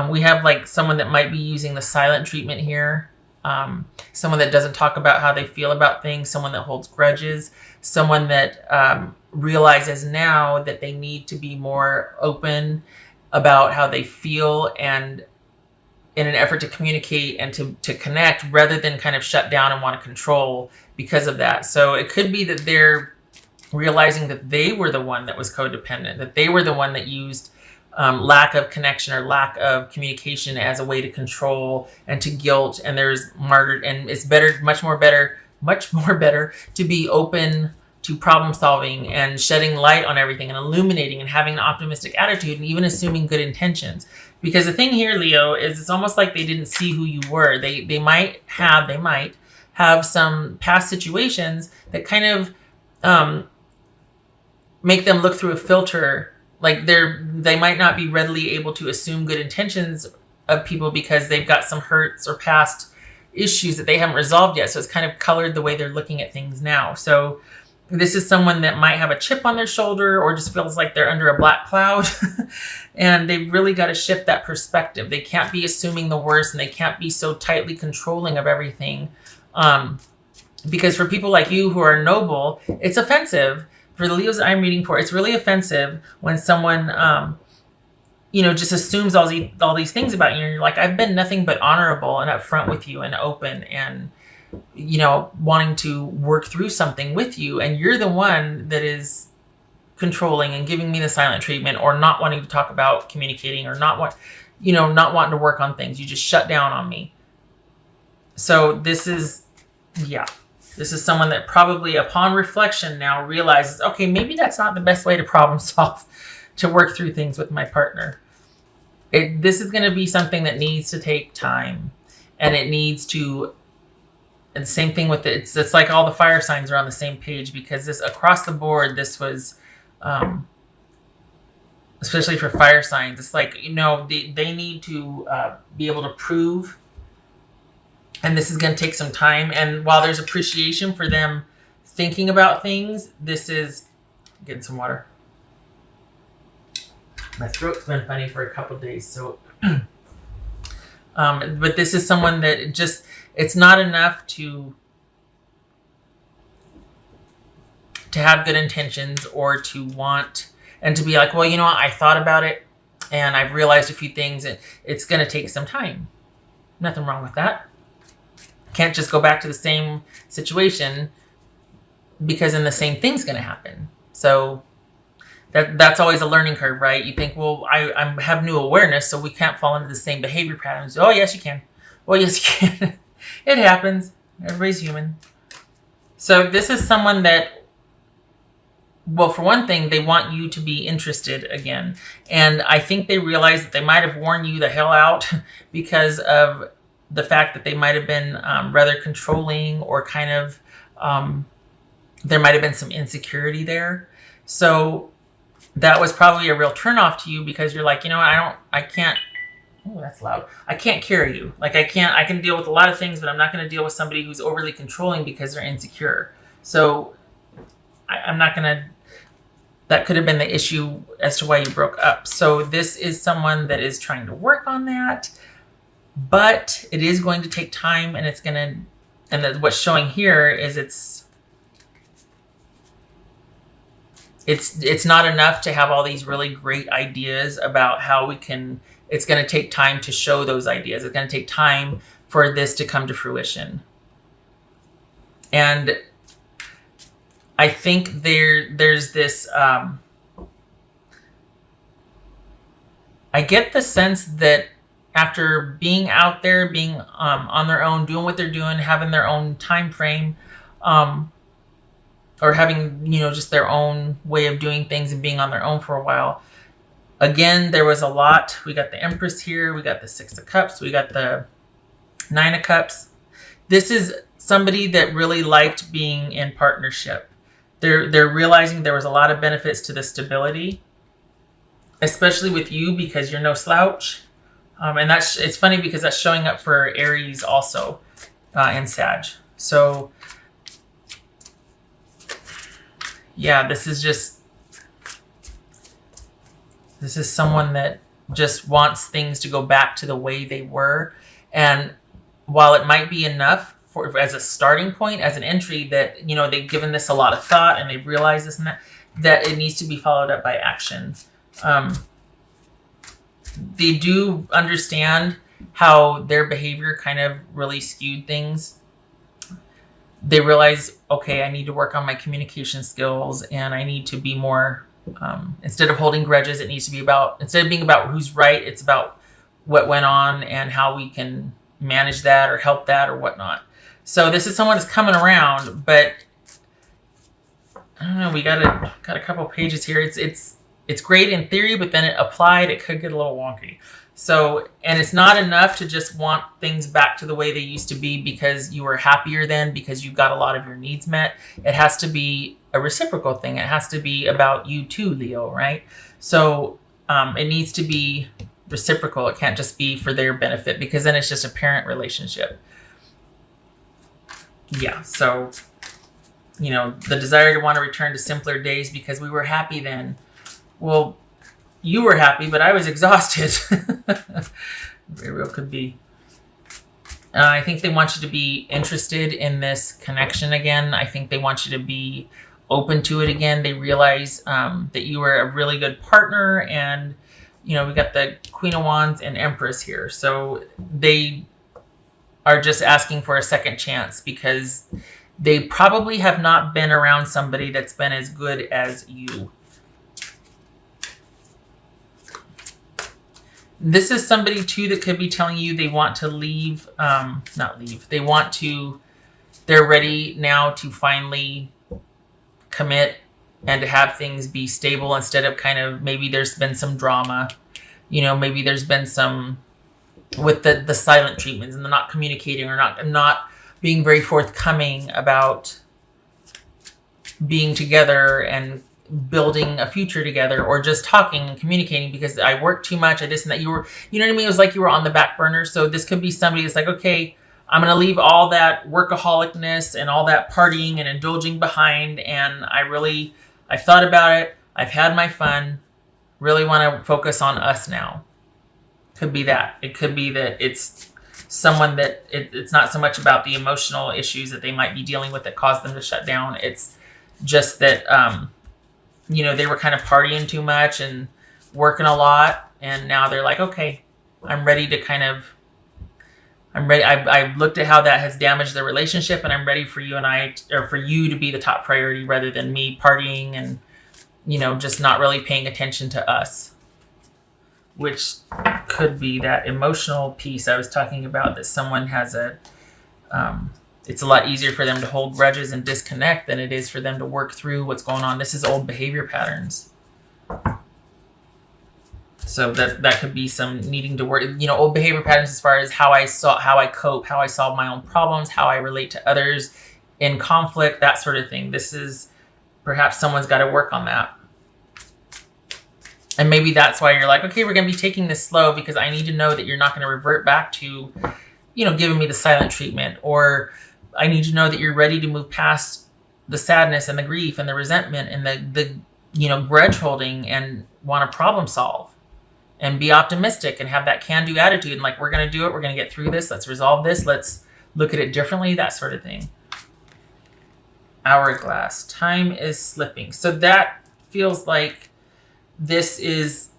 We have like someone that might be using the silent treatment here. Someone that doesn't talk about how they feel about things, someone that holds grudges, someone that realizes now that they need to be more open about how they feel, and in an effort to communicate and to connect, rather than kind of shut down and want to control because of that. So it could be that they're realizing that they were the one that was codependent, that they were the one that used lack of connection or lack of communication as a way to control and to guilt. And there's martyred, and it's better, much more better to be open to problem solving and shedding light on everything and illuminating and having an optimistic attitude and even assuming good intentions. Because the thing here, Leo, is it's almost like they didn't see who you were. They might have some past situations that kind of make them look through a filter. Like they might not be readily able to assume good intentions of people because they've got some hurts or past issues that they haven't resolved yet. So it's kind of colored the way they're looking at things now. So this is someone that might have a chip on their shoulder or just feels like they're under a black cloud. And they've really got to shift that perspective. They can't be assuming the worst, and they can't be so tightly controlling of everything. Because for people like you who are noble, it's offensive. For the Leos that I'm reading for, it's really offensive when someone, just assumes all these things about you. And you're like, I've been nothing but honorable and upfront with you and open and, wanting to work through something with you. And you're the one that is controlling and giving me the silent treatment, or not wanting to talk about communicating, or not wanting to work on things. You just shut down on me. So this is someone that probably upon reflection now realizes, okay, maybe that's not the best way to problem solve, to work through things with my partner. This is going to be something that needs to take time, and it needs to, and the same thing with it. It's like all the fire signs are on the same page, because this across the board, this was, especially for fire signs, it's like, they need to be able to prove. And this is going to take some time. And while there's appreciation for them thinking about things, this is getting some water. My throat's been funny for a couple of days. So, but this is someone that just, it's not enough to have good intentions, or to want, and to be like, well, I thought about it and I've realized a few things, and it's going to take some time. Nothing wrong with that. Can't just go back to the same situation, because then the same thing's going to happen. So that's always a learning curve, right? You think, well, I have new awareness, so we can't fall into the same behavior patterns. Oh, yes, you can. Well, yes, you can. It happens. Everybody's human. So this is someone that, well, for one thing, they want you to be interested again. And I think they realize that they might have worn you the hell out because of the fact that they might have been rather controlling, or kind of, there might have been some insecurity there. So that was probably a real turnoff to you, because you're like, I can't, oh, that's loud. I can't carry you. Like I can deal with a lot of things, but I'm not going to deal with somebody who's overly controlling because they're insecure. So I'm not going to, that could have been the issue as to why you broke up. So this is someone that is trying to work on that. But it is going to take time, and it's going to, and what's showing here is it's not enough to have all these really great ideas about how we can, it's going to take time to show those ideas. It's going to take time for this to come to fruition. And I think there's this, I get the sense that after being out there, being on their own, doing what they're doing, having their own time frame, or having, just their own way of doing things and being on their own for a while. Again, there was a lot. We got the Empress here. We got the Six of Cups. We got the Nine of Cups. This is somebody that really liked being in partnership. They're realizing there was a lot of benefits to the stability, especially with you, because you're no slouch. And it's funny because that's showing up for Aries also, and Sag. So yeah, this is someone that just wants things to go back to the way they were. And while it might be enough for as a starting point, as an entry, that they've given this a lot of thought and they've realized this and that it needs to be followed up by action. They do understand how their behavior kind of really skewed things. They realize, okay, I need to work on my communication skills, and I need to be more, instead of holding grudges, it needs to be about, instead of being about who's right, it's about what went on and how we can manage that or help that or whatnot. So this is someone that's coming around, but I don't know, we got a couple pages here. It's great in theory, but then it applied, it could get a little wonky. So, and it's not enough to just want things back to the way they used to be because you were happier then, because you got a lot of your needs met. It has to be a reciprocal thing. It has to be about you too, Leo, right? So it needs to be reciprocal. It can't just be for their benefit, because then it's just a parent relationship. Yeah, so, the desire to want to return to simpler days because we were happy then. Well, you were happy, but I was exhausted. Very real could be. I think they want you to be interested in this connection again. I think they want you to be open to it again. They realize that you were a really good partner, and we got the Queen of Wands and Empress here. So they are just asking for a second chance because they probably have not been around somebody that's been as good as you. This is somebody too that could be telling you they want to leave, not leave. They're ready now to finally commit and to have things be stable instead of kind of, maybe there's been some drama, maybe there's been some with the silent treatments and the not communicating or not being very forthcoming about being together and building a future together, or just talking and communicating because I work too much, I this and that. You know what I mean? It was like you were on the back burner. So this could be somebody that's like, okay, I'm going to leave all that workaholicness and all that partying and indulging behind. And I've thought about it. I've had my fun. Really want to focus on us now. Could be that. It could be that it's someone that it's not so much about the emotional issues that they might be dealing with that caused them to shut down. It's just that, they were kind of partying too much and working a lot. And now they're like, okay, I'm ready. I've looked at how that has damaged the relationship, and I'm ready for you for you to be the top priority rather than me partying and, just not really paying attention to us, which could be that emotional piece I was talking about, that someone has it's a lot easier for them to hold grudges and disconnect than it is for them to work through what's going on. This is old behavior patterns. So that could be some needing to work, old behavior patterns as far as how I cope, how I solve my own problems, how I relate to others in conflict, that sort of thing. This is perhaps someone's got to work on that. And maybe that's why you're like, okay, we're going to be taking this slow because I need to know that you're not going to revert back to, giving me the silent treatment, or I need to know that you're ready to move past the sadness and the grief and the resentment and the grudge holding, and want to problem solve and be optimistic and have that can-do attitude. And like, we're going to do it. We're going to get through this. Let's resolve this. Let's look at it differently. That sort of thing. Hourglass. Time is slipping. So that feels like this is,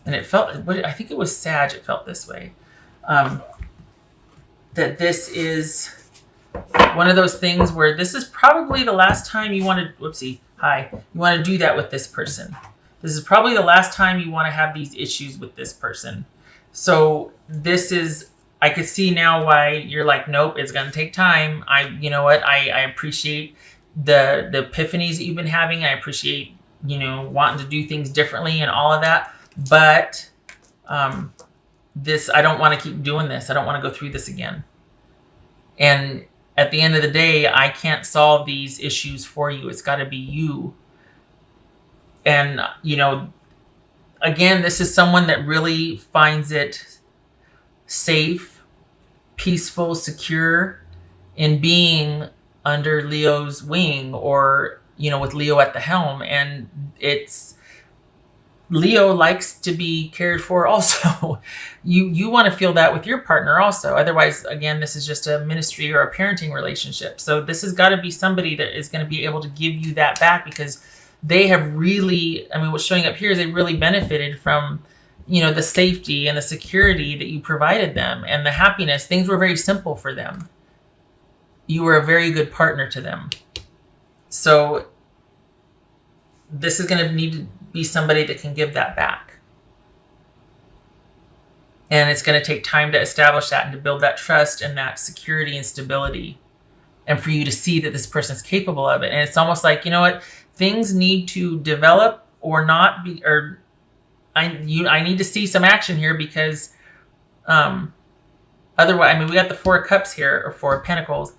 and it felt, I think it was Sag, it felt this way. That this is one of those things where this is probably the last time you want to, you want to do that with this person. This is probably the last time you want to have these issues with this person. So this is, I could see now why you're like, nope, it's going to take time. I appreciate the epiphanies that you've been having. I appreciate, wanting to do things differently and all of that. But, I don't want to keep doing this. I don't want to go through this again. And at the end of the day, I can't solve these issues for you. It's got to be you. And, again, this is someone that really finds it safe, peaceful, secure in being under Leo's wing, or, with Leo at the helm. And it's Leo likes to be cared for also. You want to feel that with your partner also. Otherwise, again, this is just a ministry or a parenting relationship. So this has got to be somebody that is going to be able to give you that back, because they have really, I mean, what's showing up here is they really benefited from, the safety and the security that you provided them and the happiness. Things were very simple for them. You were a very good partner to them. So this is going to need to be somebody that can give that back. And it's going to take time to establish that and to build that trust and that security and stability, and for you to see that this person's capable of it. And it's almost like, things need to develop or not be, or I need to see some action here, because otherwise, I mean, we got the 4 of Cups here, or 4 of Pentacles,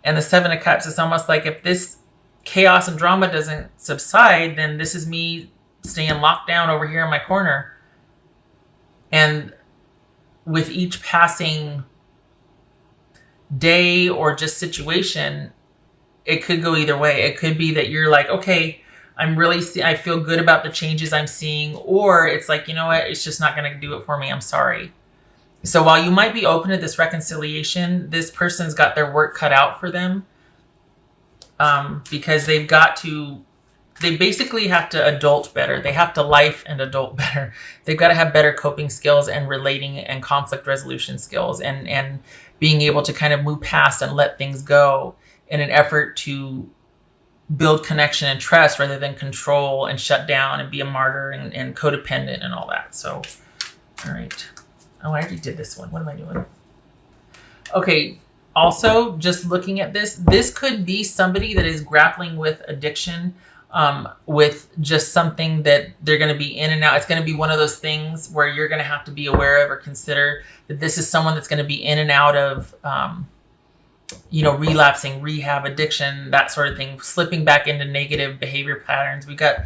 and the 7 of Cups. It's almost like if this chaos and drama doesn't subside, then this is me staying locked down over here in my corner. And with each passing day or just situation, it could go either way. It could be that you're like, okay, I feel good about the changes I'm seeing. Or it's like, it's just not going to do it for me. I'm sorry. So while you might be open to this reconciliation, this person's got their work cut out for them. Because they basically have to adult better. They have to life and adult better. They've got to have better coping skills and relating and conflict resolution skills, and being able to kind of move past and let things go in an effort to build connection and trust, rather than control and shut down and be a martyr and codependent and all that. So, all right. Oh, I already did this one. What am I doing? Okay. Also, just looking at this could be somebody that is grappling with addiction, with just something that they're going to be in and out. It's going to be one of those things where you're going to have to be aware of or consider that this is someone that's going to be in and out of, relapsing, rehab, addiction, that sort of thing, slipping back into negative behavior patterns. We got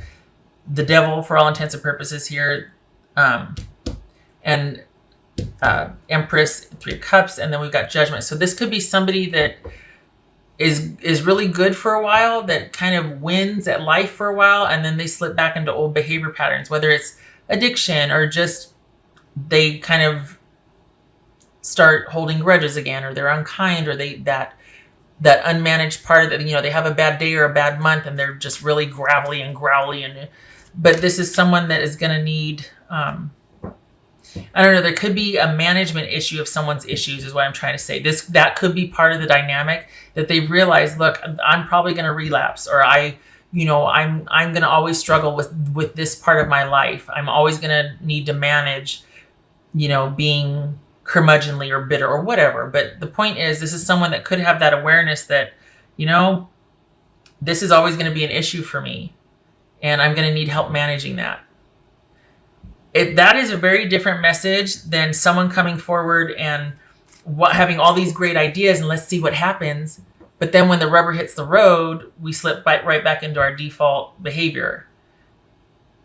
the devil for all intents and purposes here, and Empress, 3 of Cups, and then we've got Judgment. So this could be somebody that is really good for a while, that kind of wins at life for a while, and then they slip back into old behavior patterns, whether it's addiction or just they kind of start holding grudges again, or they're unkind, or that unmanaged part of that, they have a bad day or a bad month and they're just really gravelly and growly. But this is someone that is going to need, I don't know, there could be a management issue of someone's issues, is what I'm trying to say. That could be part of the dynamic, that they've realized, look, I'm probably going to relapse, or I'm going to always struggle with this part of my life. I'm always going to need to manage, being curmudgeonly or bitter or whatever. But the point is, this is someone that could have that awareness that, this is always going to be an issue for me, and I'm going to need help managing that. That is a very different message than someone coming forward and having all these great ideas and let's see what happens. But then when the rubber hits the road, we slip right back into our default behavior.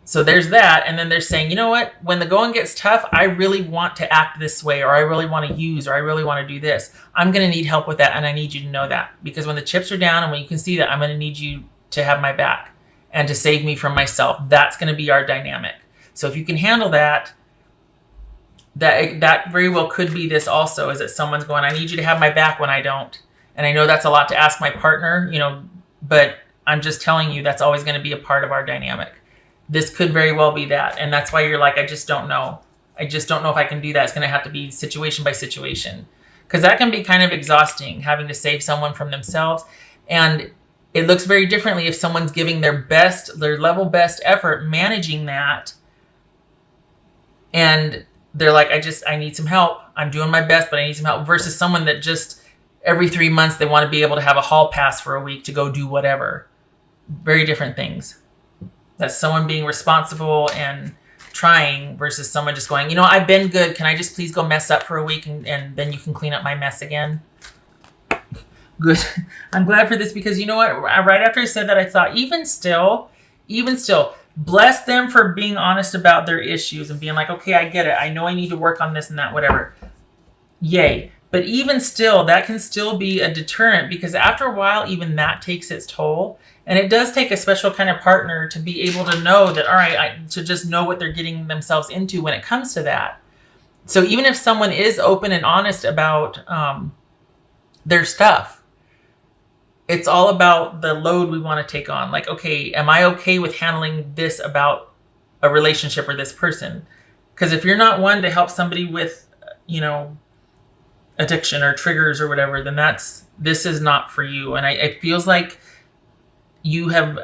So there's that. And then they're saying, you know what? When the going gets tough, I really want to act this way, or I really want to use, or I really want to do this. I'm going to need help with that. And I need you to know that, because when the chips are down and when you can see that, I'm going to need you to have my back and to save me from myself. That's going to be our dynamic. So if you can handle that very well could be this also, is that someone's going, I need you to have my back when I don't. And I know that's a lot to ask my partner, but I'm just telling you, that's always going to be a part of our dynamic. This could very well be that. And that's why you're like, I just don't know. I just don't know if I can do that. It's going to have to be situation by situation, because that can be kind of exhausting, having to save someone from themselves. And it looks very differently if someone's giving their level best effort managing that. And they're like, I need some help. I'm doing my best, but I need some help. Versus someone that just every 3 months, they want to be able to have a hall pass for a week to go do whatever. Very different things. That's someone being responsible and trying, versus someone just going, I've been good. Can I just please go mess up for a week and then you can clean up my mess again? Good. I'm glad for this, because you know what? Right after I said that, I thought, even still, bless them for being honest about their issues and being like, okay, I get it. I know I need to work on this and that, whatever. Yay. But even still, that can still be a deterrent, because after a while, even that takes its toll. And it does take a special kind of partner to be able to know that, all right, to just know what they're getting themselves into when it comes to that. So even if someone is open and honest about their stuff, it's all about the load we want to take on. Like, okay, am I okay with handling this about a relationship or this person? Because if you're not one to help somebody with, addiction or triggers or whatever, then this is not for you. And it feels like you have,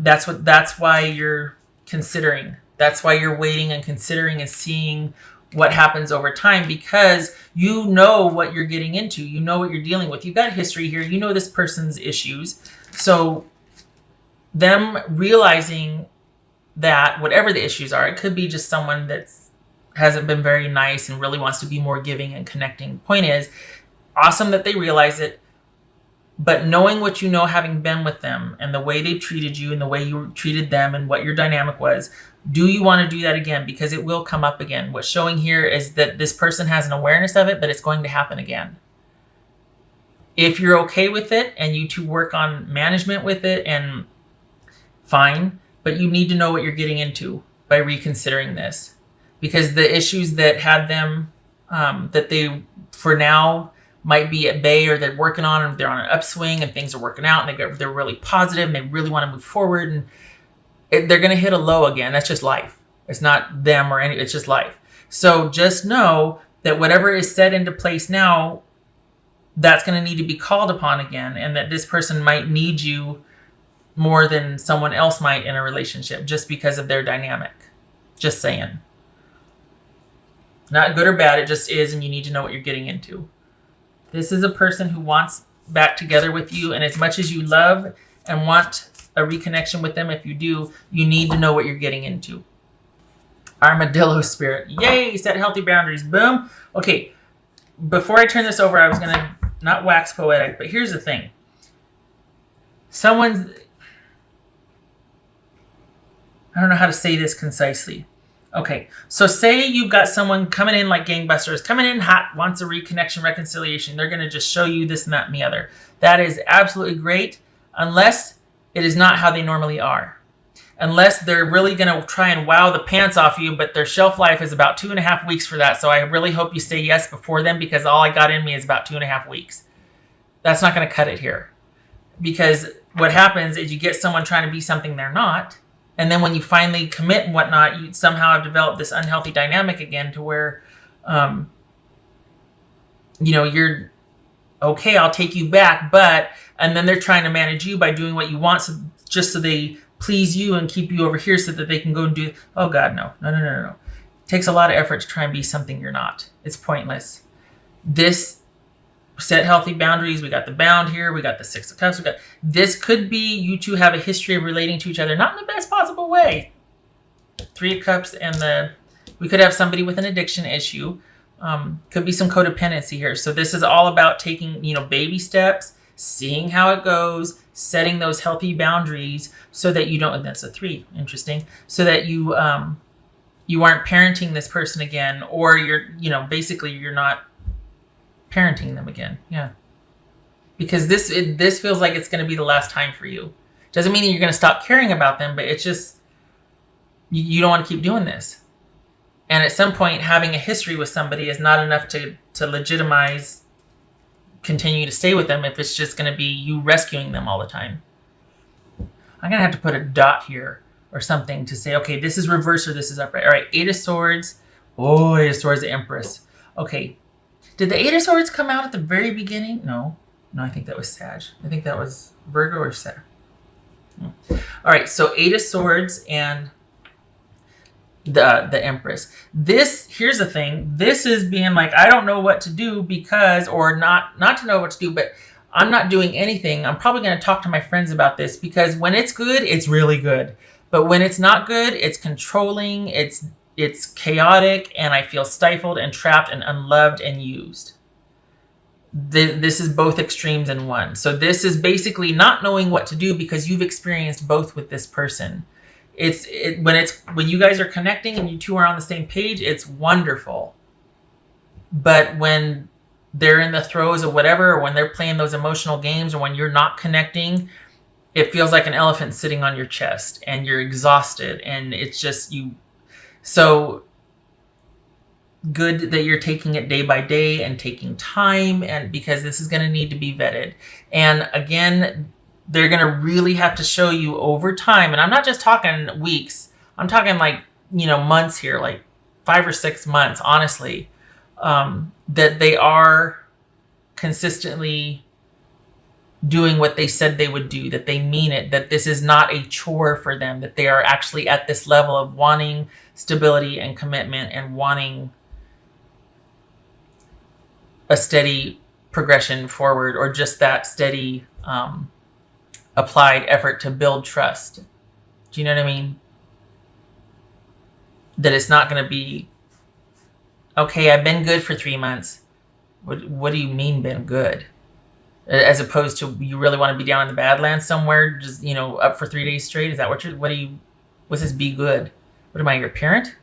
that's why you're considering. That's why you're waiting and considering and seeing what happens over time, because you know what you're getting into. You know what you're dealing with. You've got history here. You know this person's issues. So them realizing that whatever the issues are, it could be just someone that hasn't been very nice and really wants to be more giving and connecting. Point is, awesome that they realize it, but knowing what you know, having been with them and the way they treated you and the way you treated them and what your dynamic was, do you want to do that again? Because it will come up again. What's showing here is that this person has an awareness of it, but it's going to happen again. If you're okay with it and you two work on management with it, and fine, but you need to know what you're getting into by reconsidering this. Because the issues that had them, that they, for now, might be at bay, or they're working on, and they're on an upswing and things are working out and they're really positive and they really want to move forward, and they're going to hit a low again. That's just life. It's not them or it's just life. So just know that whatever is set into place now, that's going to need to be called upon again, and that this person might need you more than someone else might in a relationship just because of their dynamic. Just saying. Not good or bad, it just is, and you need to know what you're getting into. This is a person who wants back together with you, and as much as you love and want a reconnection with them, if you do, you need to know what you're getting into. Armadillo spirit. Yay! Set healthy boundaries. Boom. Okay, before I turn this over, I was going to not wax poetic, but here's the thing. I don't know how to say this concisely. Okay, so say you've got someone coming in like gangbusters, coming in hot, wants a reconnection, reconciliation. They're going to just show you this and that and the other. That is absolutely great, unless it is not how they normally are. Unless they're really going to try and wow the pants off you, but their shelf life is about 2.5 weeks for that. So I really hope you say yes before then, because all I got in me is about 2.5 weeks. That's not going to cut it here. Because what happens is you get someone trying to be something they're not. And then when you finally commit and whatnot, you somehow have developed this unhealthy dynamic again to where, you're okay, I'll take you back, and then they're trying to manage you by doing what you want, just so they please you and keep you over here so that they can go and do, oh God, no. It takes a lot of effort to try and be something you're not. It's pointless. This set healthy boundaries. We got the bound here. We got the Six of Cups. This could be you two have a history of relating to each other, not in the best possible way. Three of Cups, and we could have somebody with an addiction issue. Could be some codependency here. So this is all about taking, baby steps, seeing how it goes, setting those healthy boundaries so that you don't, and that's a 3, interesting, so that you aren't parenting this person again, or basically you're not parenting them again. Yeah. Because this feels like it's going to be the last time for you. Doesn't mean that you're going to stop caring about them, but it's just, you don't want to keep doing this. And at some point, having a history with somebody is not enough to legitimize continuing to stay with them if it's just going to be you rescuing them all the time. I'm going to have to put a dot here or something to say, okay, this is reverse or this is upright. All right, 8 of Swords. Oh, 8 of Swords, the Empress. Okay. Did the 8 of Swords come out at the very beginning? No, I think that was Sag. I think that was Virgo or Sag. All right, so 8 of Swords and the Empress. Here's the thing. This is being like, I don't know what to do because, or not to know what to do, but I'm not doing anything. I'm probably going to talk to my friends about this, because when it's good, it's really good. But when it's not good, it's controlling, it's chaotic, and I feel stifled and trapped and unloved and used. This is both extremes in one. So this is basically not knowing what to do because you've experienced both with this person. When you guys are connecting and you two are on the same page, it's wonderful. But when they're in the throes of whatever, or when they're playing those emotional games, or when you're not connecting, it feels like an elephant sitting on your chest, and you're exhausted, and it's just you. So good that you're taking it day by day and taking time, and because this is going to need to be vetted. And again, they're going to really have to show you over time. And I'm not just talking weeks. I'm talking like, months here, like 5 or 6 months, honestly, that they are consistently doing what they said they would do, that they mean it, that this is not a chore for them, that they are actually at this level of wanting stability and commitment and wanting a steady progression forward, or just that steady applied effort to build trust. Do you know what I mean? That it's not going to be, okay, I've been good for 3 months. What do you mean been good? As opposed to, you really want to be down in the Badlands somewhere, just, up for 3 days straight? Is that what's this be good? What am I, your parent?